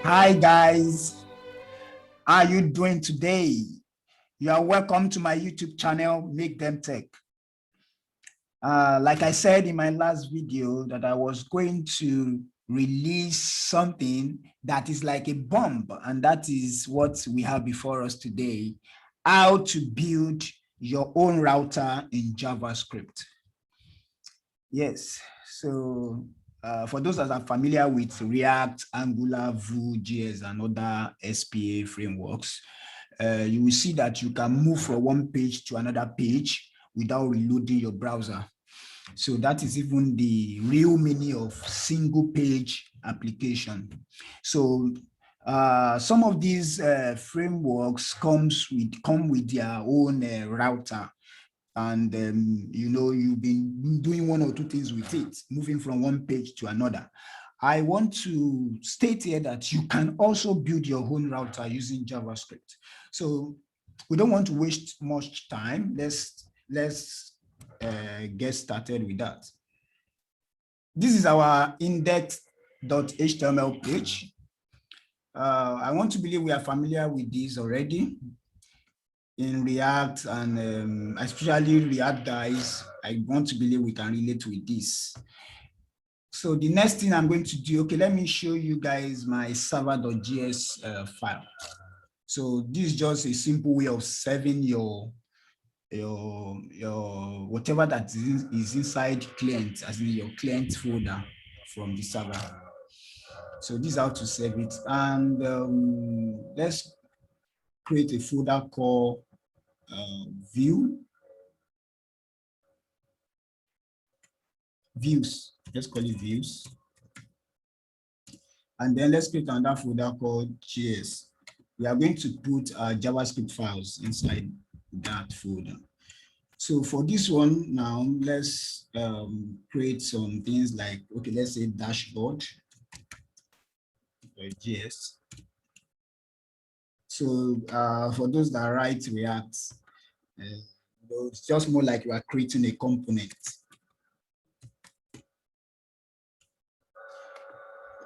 Hi guys, how are you doing today? You are welcome to my YouTube channel, Make Them Tech. Like I said in my last video that I was going to release something that is like a bomb, and that is what we have before us today, how to build your own router in JavaScript. Yes, so for those that are familiar with React, Angular, Vue.js, and other SPA frameworks, you will see that you can move from one page to another page without reloading your browser. So that is even the real meaning of single page application. So some of these frameworks come with their own router. And you know, you've been doing one or two things with it, moving from one page to another. I want to state here that you can also build your own router using JavaScript. So we don't want to waste much time. Let's get started with that. This is our index.html page. I want to believe we are familiar with this already. In React, and especially React guys, I want to believe we can relate with this. So the next thing I'm going to do, okay, let me show you guys my server.js file. So this is just a simple way of saving your whatever that is inside client, as in your client folder from the server. So this is how to save it. And let's create a folder called views. Let's call it views. And then let's create another folder called JS. We are going to put JavaScript files inside that folder. So for this one now, let's create some things like, okay, let's say dashboard JS. So for those that write React, it's just more like we are creating a component.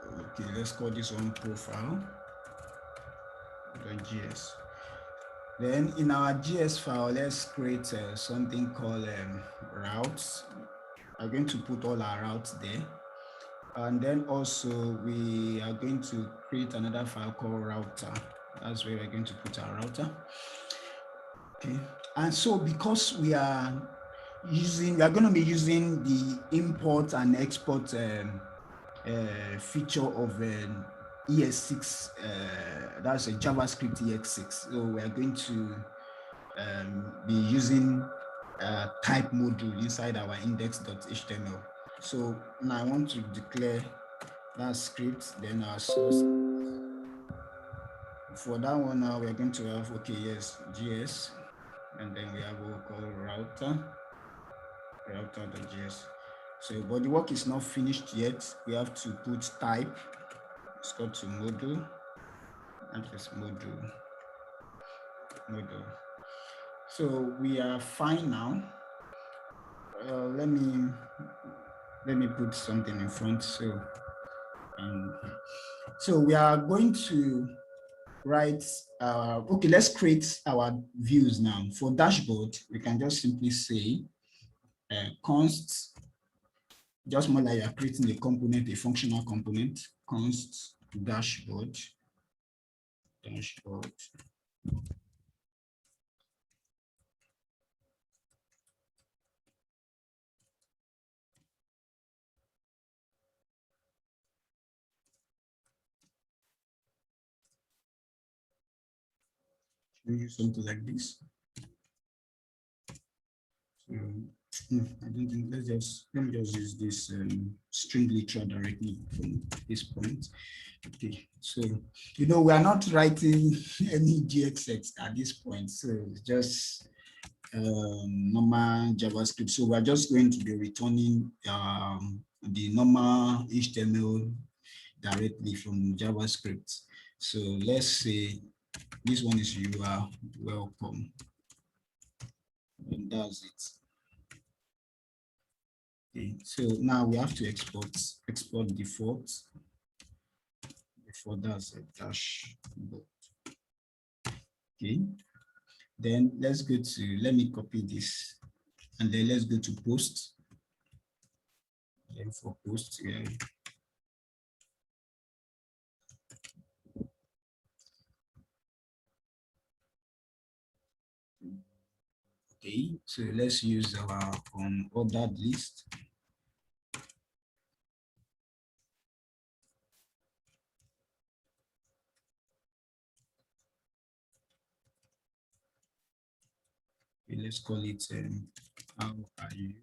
Okay, let's call this one profile.js. Then in our JS file, let's create something called routes. I'm going to put all our routes there. And then also we are going to create another file called router. That's where we're going to put our router. Okay. And so because we are going to be using the import and export feature of ES6, that's a JavaScript ES6. So we are going to be using type module inside our index.html. So now I want to declare that script, then our source. For that one now we're going to have, okay, yes, JS, and then we have what we call router.js. So, but the work is not finished yet. We have to put type. Let's go to module. And just module. So we are fine now. Let me put something in front. So we are going to write. Okay, let's create our views now. For dashboard, we can just simply say const. Just more like you're creating a component, a functional component, const dashboard. Should we use something like this? So, I don't think, let me just use this string literal directly from this point. Okay, so you know we are not writing any GXX at this point, so it's just normal JavaScript. So we're just going to be returning the normal HTML directly from JavaScript. So let's say this one is you are welcome, and that's it. Okay, so now we have to export default. Before that's a dash. Okay, then let's go to, let me copy this, and then let's go to post. Then for post, yeah. Okay, so let's use our ordered list. Okay, let's call it how are you?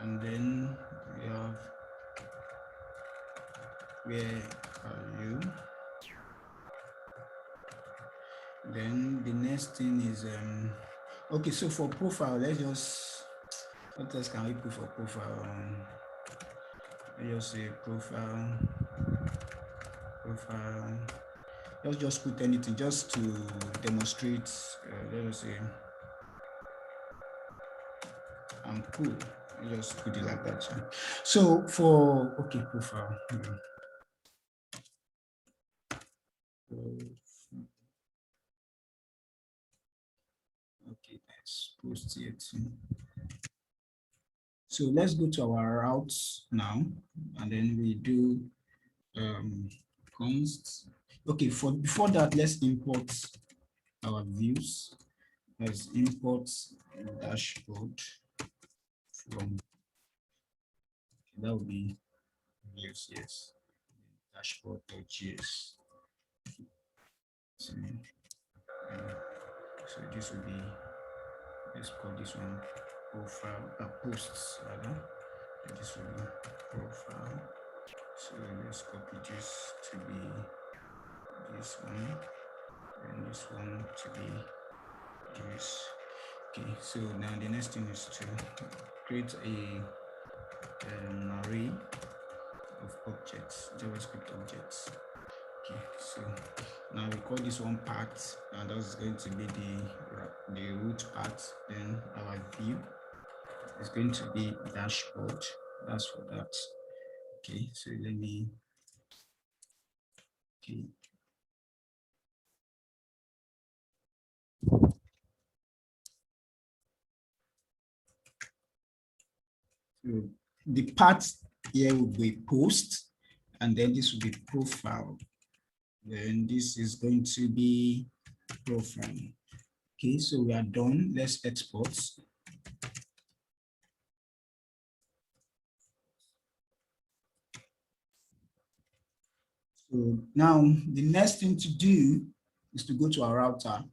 And then we have where are you? Then the next thing is okay, so for profile, let's just, what else can we put for profile? Let's just say profile. Let's just put anything just to demonstrate. Let us say I'm cool. Just put it like that. So for, okay, profile. Okay, let's post it. So let's go to our routes now, and then we do const. Okay, for before that, let's import our views. Let's import dashboard from, that would be views, yes, dashboard.js. So, so this will be, let's call this one profile, posts rather. This will be profile. So let's copy this to be this one, and this one to be this. Okay, so now the next thing is to create an array of objects, JavaScript objects. Okay, so now we call this one part, and that's going to be the root part. Then our view is going to be dashboard. That's for that. Okay, so let me, okay. So the part here will be post, and then this will be profile. Then this is going to be profile. Okay, so we are done. Let's export. So now the next thing to do is to go to our router.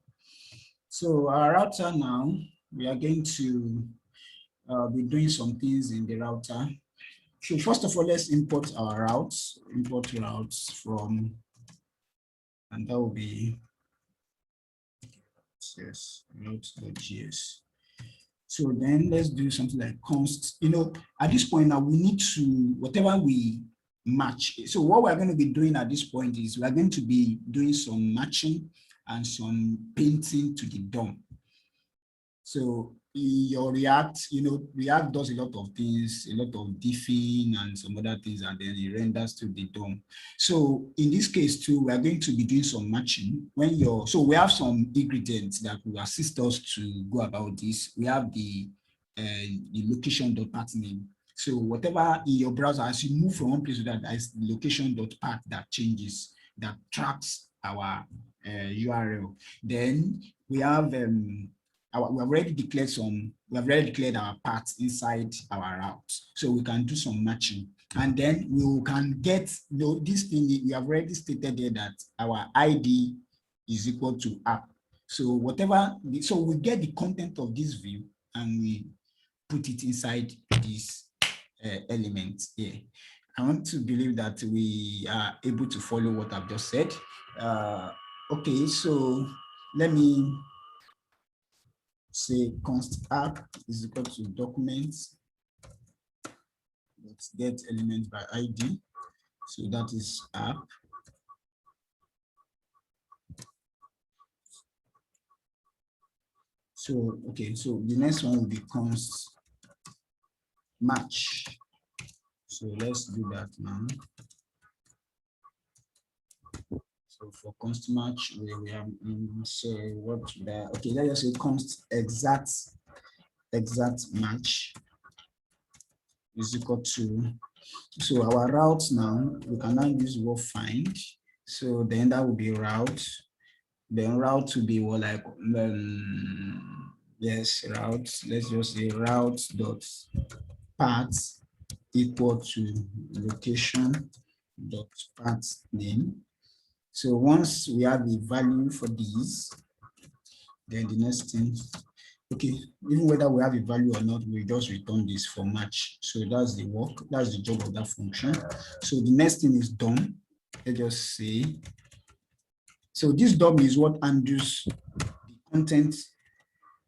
So our router now, we are going to be doing some things in the router. So first of all, let's import our routes, import routes from, and that will be, yes, routes.js. So then let's do something like const. You know, at this point now, we need to, whatever we match. So what we're going to be doing at this point is we're going to be doing some matching and some painting to the DOM. So your React, you know, React does a lot of things, a lot of diffing and some other things, and then it renders to the DOM. So in this case too, we are going to be doing some matching. When you're, so we have some ingredients that will assist us to go about this. We have the location.path name. So whatever in your browser, as you move from one place to that, there is the location.path that changes, that tracks our URL. Then we have we have already declared our paths inside our route, so we can do some matching, and then we can get, you know, this thing. We have already stated there that our ID is equal to app. So whatever, so we get the content of this view and we put it inside this element here. I want to believe that we are able to follow what I've just said. Okay, so let me say const app is equal to documents. Let's get element by ID. So that is app. So, okay, so the next one will be const match. So let's do that now. So for const match, we have so what the okay, let's just say const exact match is equal to, so our route now, we can now use what find. So then that will be route. Then route will be what like yes, route. Let's just say route dot path equal to location dot path name. So once we have the value for these, then the next thing, okay, even whether we have a value or not, we just return this for match. So that's the work, that's the job of that function. So the next thing is DOM. Let's just say, so this DOM is what undo the content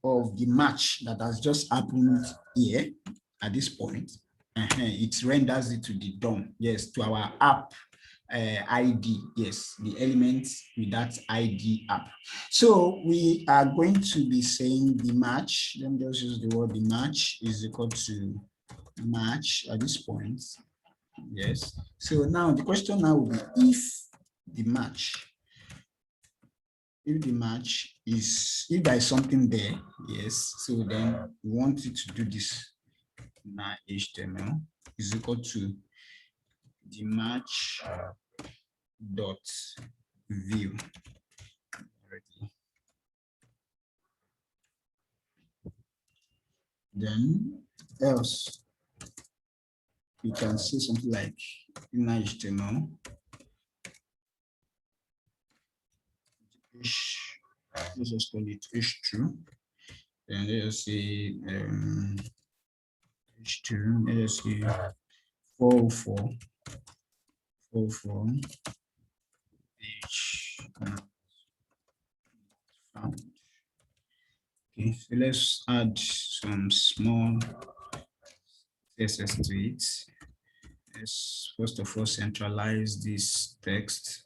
of the match that has just happened here at this point. It renders it to the DOM, yes, to our app ID, yes, the elements with that ID app. So we are going to be saying the match, let me just use the word the match is equal to match at this point, yes. So now the question now will be if the match is, if there is something there, yes, so then we want it to do this now HTML is equal to the match dot view. Then else we can say something like in HTML let's just call it h2, and let's say h2, let's say 404 h found. Okay, so let's add some small CSS to it. Let's first of all centralize this text.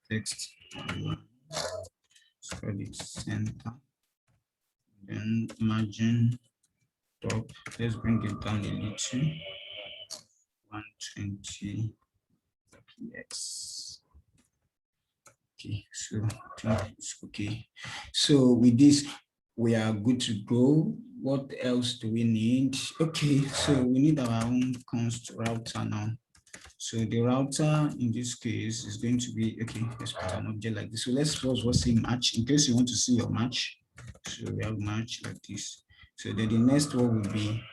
Let's call it center. Then margin top. Let's bring it down a little. 120 px. Okay, so okay. So with this, we are good to go. What else do we need? Okay, so we need our own const router now. So the router in this case is going to be, okay, let's put an object like this. So let's first say match in case you want to see your match. So we have match like this. So then the next one will be,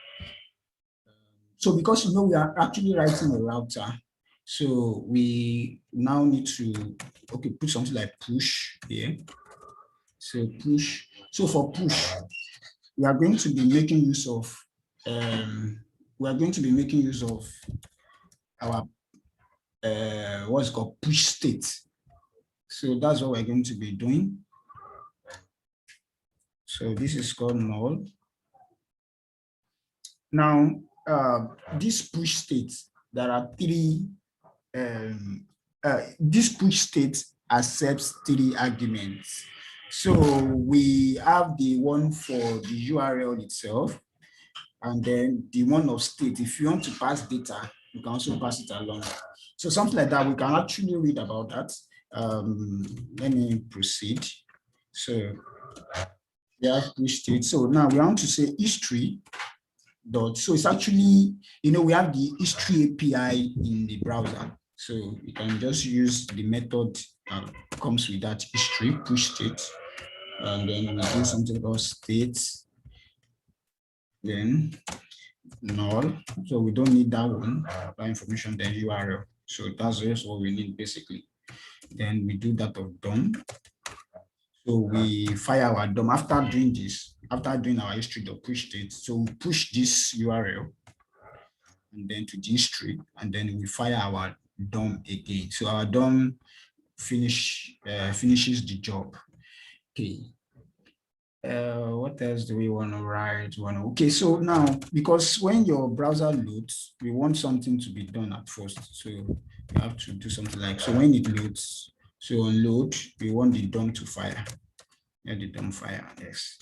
so because you know we are actually writing a router, so we now need to, okay, put something like push here. So push, so for push, we are going to be making use of, our what's called push state. So that's what we're going to be doing. So this is called null. Now, this push state, there are three, this push state accepts three arguments. So we have the one for the URL itself, and then the one of state. If you want to pass data, you can also pass it along. So something like that, we can actually read about that. Let me proceed. So we have push state. So now we want to say history dot. So it's actually, you know, we have the history API in the browser. So you can just use the method that comes with that history push state. And then we do something about state. Then null. So we don't need that one, that information, then URL. So that's just what we need basically. Then we do that of DOM. So we fire our DOM after doing this, after doing our history dot push state. So we push this URL and then to the history, and then we fire our DOM again. So our DOM finishes the job. Okay. What else do we want to write? Okay, so now, because when your browser loads, we want something to be done at first. So you have to do something like, so when it loads, so on load, we want the DOM to fire. Yeah, the dump fire, yes.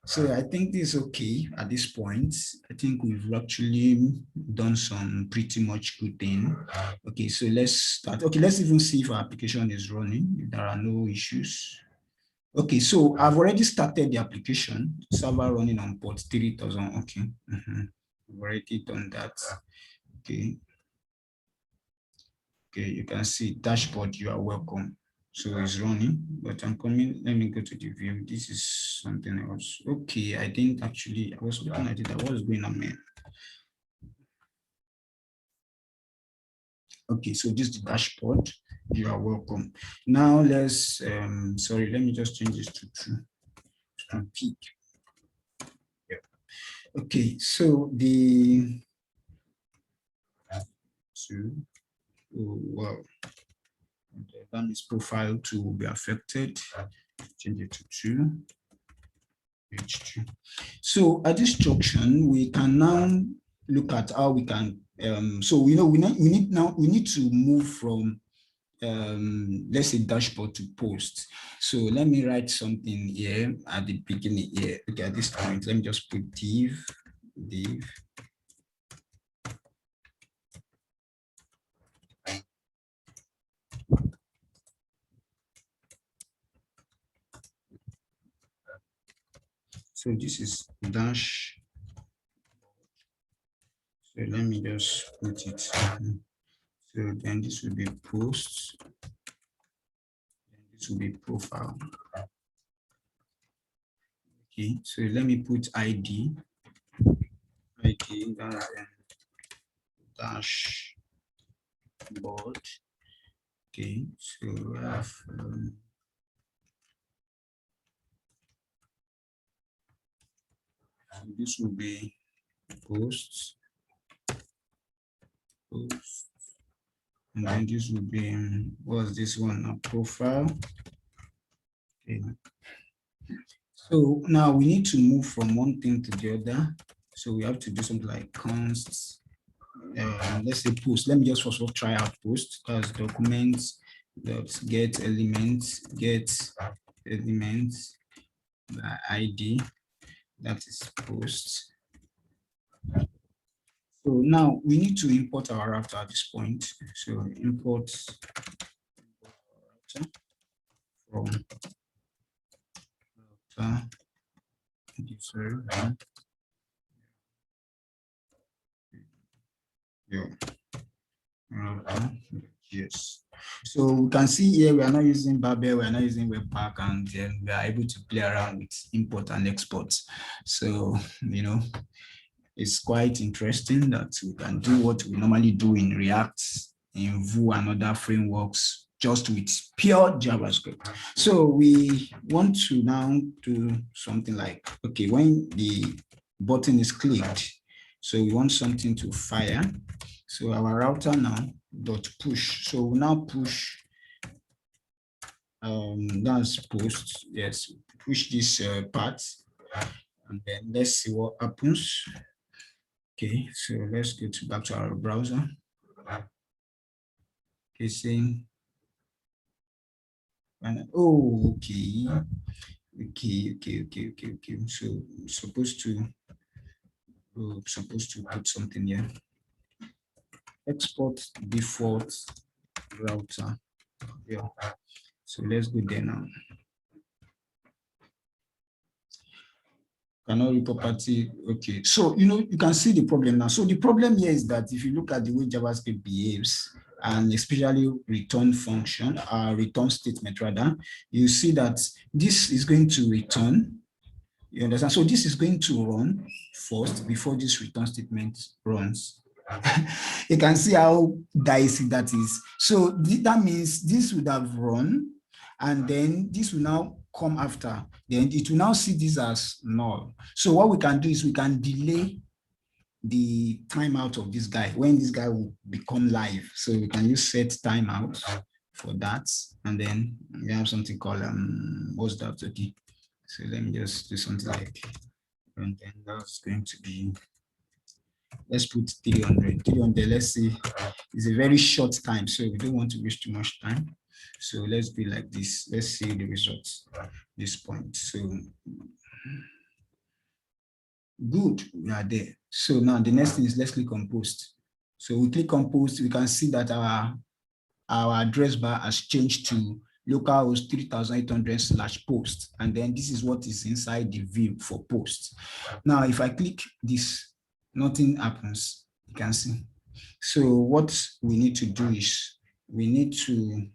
So I think this is okay at this point. I think we've actually done some pretty much good thing. Okay, so let's start. Okay, let's even see if our application is running, if there are no issues. Okay, so I've already started the application, server running on port 3000. Okay, I've already done that. Okay. Okay, you can see dashboard, you are welcome. So it's running, but I'm coming. Let me go to the view. This is something else. Okay, I didn't actually, I was looking at it. I was going on, man. Okay, so this is the dashboard. You are welcome. Now let's, sorry, let me just change this to true, to peak. Yeah. Okay, so the, oh, wow. That means profile 2 will be affected. Change it to 2. H2. So at this junction, we can now look at how we can. So we know we need to move from let's say dashboard to post. So let me write something here at the beginning here. Okay, at this point, let me just put div. So this is dash. So let me just put it. So then this will be post. This will be profile. Okay, so let me put ID. ID dash board. Okay, so we have this will be posts, and then this will be what's this one? A profile. Okay. So now we need to move from one thing to the other. So we have to do something like const. Let's say post. Let me just first of all try out post. That's documents dot get elements ID. That is post. So now we need to import our router at this point. So import router from router. Yes. So we can see here we are not using Babel, we are not using Webpack, and then we are able to play around with import and export. So, you know, it's quite interesting that we can do what we normally do in React, in Vue and other frameworks, just with pure JavaScript. So we want to now do something like, okay, when the button is clicked, so we want something to fire. So our router now dot push. So we now push, that's post, yes, push this part, and then let's see what happens. Okay, so let's go back to our browser. Okay, saying, oh, okay. So supposed to put something here. Export default router. Yeah. So let's go there now. Cannot read property. Okay, so you can see the problem now. So the problem here is that if you look at the way JavaScript behaves, and especially return function, return statement rather, you see that this is going to return. You understand? So this is going to run first before this return statement runs. You can see how dicey that is. So that means this would have run, and then this will now come after. Then it will now see this as null. So what we can do is we can delay the timeout of this guy when this guy will become live. So we can use set timeout for that, and then we have something called what's that? Okay, so let me just do something like, and then that's going to be, let's put 300. Let's see, it's a very short time, so we don't want to waste too much time. So let's be like this. Let's see the results at this point. So good, we are there. So now the next thing is let's click on post. So we click on post, we can see that our address bar has changed to localhost 3800/post. And then this is what is inside the view for post. Now, if I click this, nothing happens. You can see. So what we need to do is we need to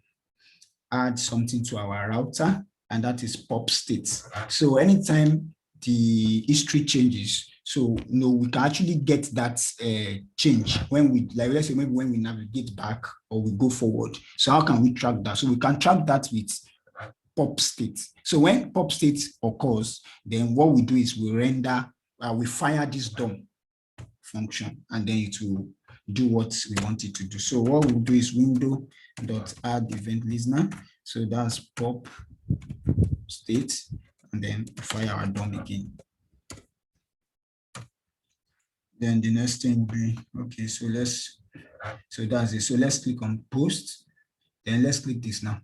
add something to our router, and that is pop state. So anytime the history changes, so we can actually get that change when we, like, let's say maybe when we navigate back or we go forward. So how can we track that? So we can track that with pop state. So when pop state occurs, then what we do is we render, we fire this DOM function, and then it will do what we want it to do. So what we'll do is window.add event listener. So that's pop state, and then fire our DOM again. Then the next thing will be, okay, so that's it. So let's click on post. Then let's click this now.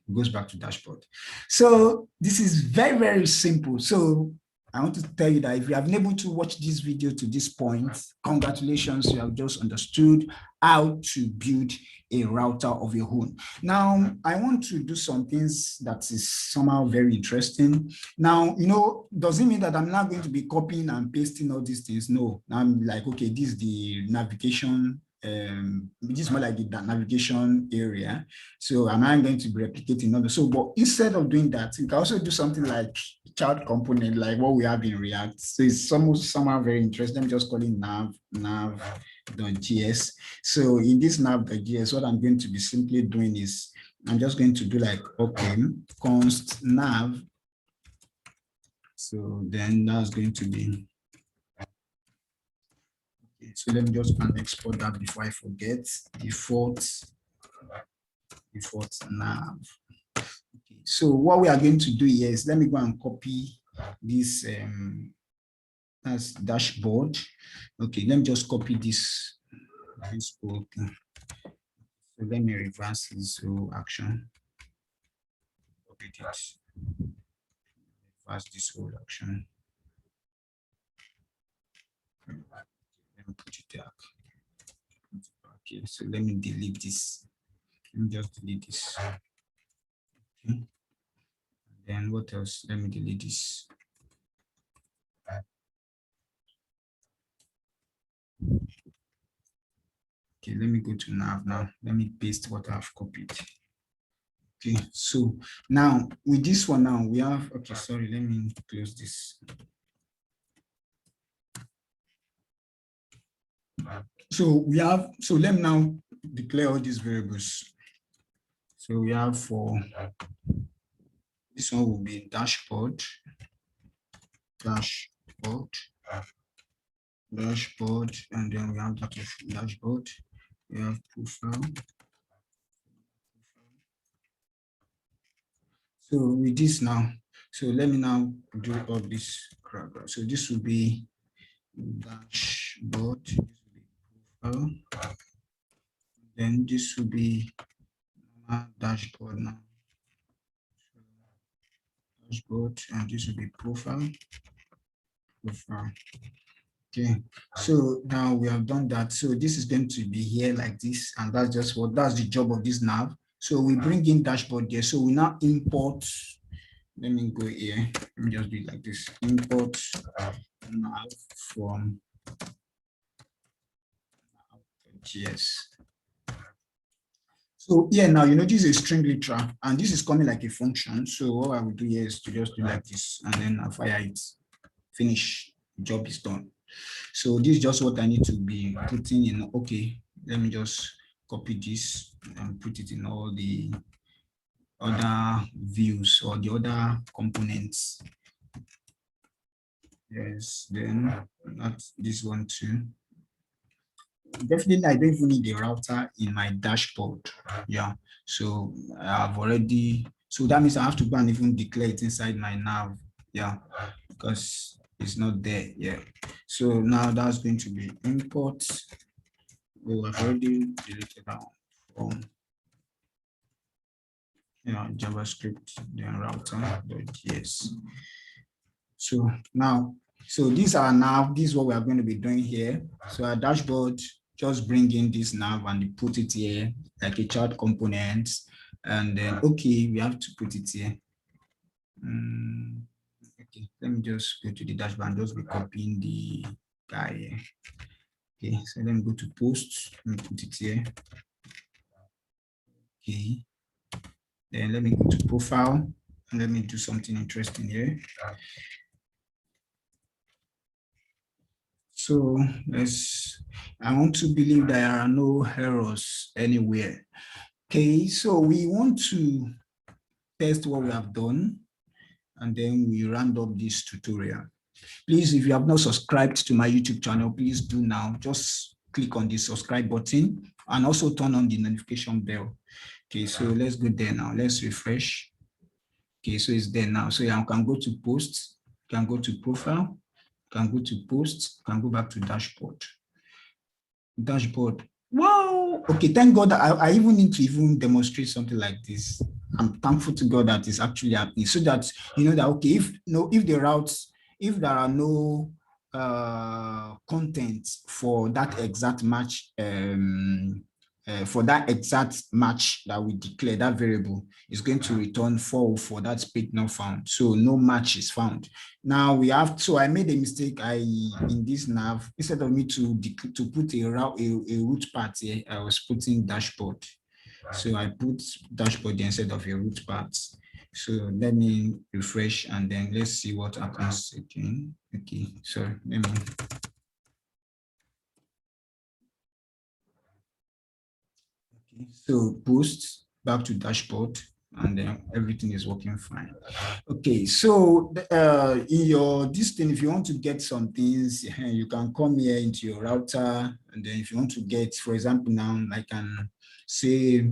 It goes back to dashboard. So this is very, very simple. So I want to tell you that if you have been able to watch this video to this point, congratulations, you have just understood how to build a router of your own. Now, I want to do some things that is somehow very interesting. Now, does it mean that I'm not going to be copying and pasting all these things? No, I'm like, okay, this is the navigation, this is more like the navigation area. So am I going to be replicating other? So, but instead of doing that, you can also do something like child component, like what we have in React. So it's somehow very interesting. I'm just calling nav.js. So in this nav.js, what I'm going to be simply doing is I'm just going to do like, okay, const nav. So then that's going to be, okay, so let me just export that before I forget. Default nav. Okay, so what we are going to do here is, let me go and copy this as dashboard. Okay, let me just copy this whole thing. So let me reverse this whole action. Copy it. Reverse this whole action. Let me put it back. Okay, so let me delete this. Let me just delete this. Okay. Then what else? Let me delete this. Okay, let me go to nav now. Let me paste what I've copied. Okay, so now with this one now we have, okay, sorry, let me close this. So we have, so let me now declare all these variables. So we have for, this one will be dashboard, and then we have that of dashboard. We have profile. So with this now, so let me now do all this crap. So this will be dashboard, this will be profile. Then this will be dashboard now. Dashboard, and this will be profile. Okay, so now we have done that. So this is going to be here like this, and that's just that's the job of this nav. So we bring in dashboard here. So we now import, let me go here. Let me just do it like this. Import nav from JS. So yeah, now this is a string literal, and this is coming like a function. So what I will do here is to just do like this, and then I'll fire it. Finish. Job is done. So this is just what I need to be putting in. Okay, let me just copy this and put it in all the other views or the other components. Yes, then not this one too. Definitely, I don't even need the router in my dashboard. Yeah, so I've already, so that means I have to go and even declare it inside my nav. Yeah, because it's not there. Yeah, so now that's going to be import. Oh, I've already deleted that from Yeah, JavaScript, then router.js. So now, so these are now, this is what we are going to be doing here. So our dashboard, just bring in this nav and put it here like a child component. And then, okay, we have to put it here. Okay, let me just go to the dashboard and just be copying the guy here. Okay, so let me go to post, let me put it here. Okay, then let me go to profile and let me do something interesting here. So I want to believe there are no errors anywhere. Okay, so we want to test what we have done and then we round up this tutorial. Please, if you have not subscribed to my YouTube channel, please do now. Just click on the subscribe button and also turn on the notification bell. Okay, so let's go there now. Let's refresh. Okay, so it's there now. So you can go to post, you can go to profile, you can go to post, you can go back to dashboard. Dashboard. Wow. Okay, thank God that I even need to even demonstrate something like this. I'm thankful to God that it's actually happening so that you know that okay, if the routes, if there are no content for that exact match, for that exact match that we declare, that variable is going to return false for that page not found. So no match is found. Now we have, so I made a mistake. In this nav, instead of me to put a root path here, I was putting dashboard. So I put dashboard instead of a root path. So let me refresh and then let's see what happens again. Okay, so let me. Okay, so post back to dashboard and then everything is working fine. Okay, so in your this thing, if you want to get some things, you can come here into your router, and then if you want to get, for example, now I can say,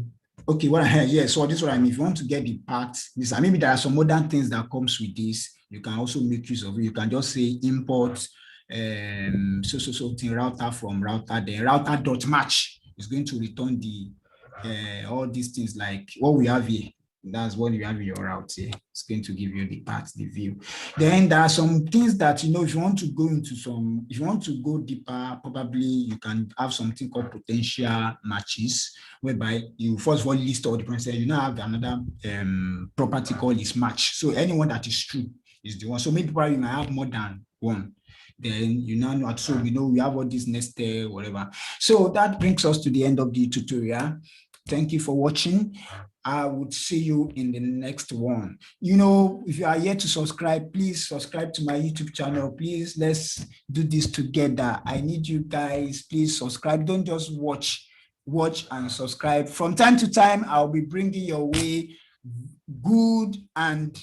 okay, what I have, yeah, so this is what I mean. If you want to get the parts, this, maybe there are some modern things that comes with this. You can also make use of it. You can just say import so thing router from router, then router.match is going to return the all these things like what we have here. That's what you have in your route here. It's going to give you the path, the view. Then there are some things that, you know, if you want to go into some, if you want to go deeper, probably you can have something called potential matches, whereby you first of all list all the points. You now have another property called is match. So anyone that is true is the one. So maybe probably you might have more than one. Then you now know, so we know we have all this nested, whatever. So that brings us to the end of the tutorial. Thank you for watching. I would see you in the next one. You know, if you are yet to subscribe, please subscribe to my YouTube channel. Please, let's do this together. I need you guys. Please subscribe. Don't just watch and subscribe. From time to time, I'll be bringing your way good and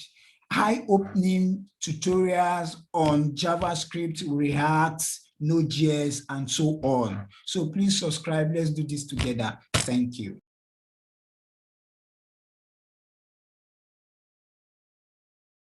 eye-opening tutorials on JavaScript, React, Node.js, and so on. So please subscribe. Let's do this together. Thank you.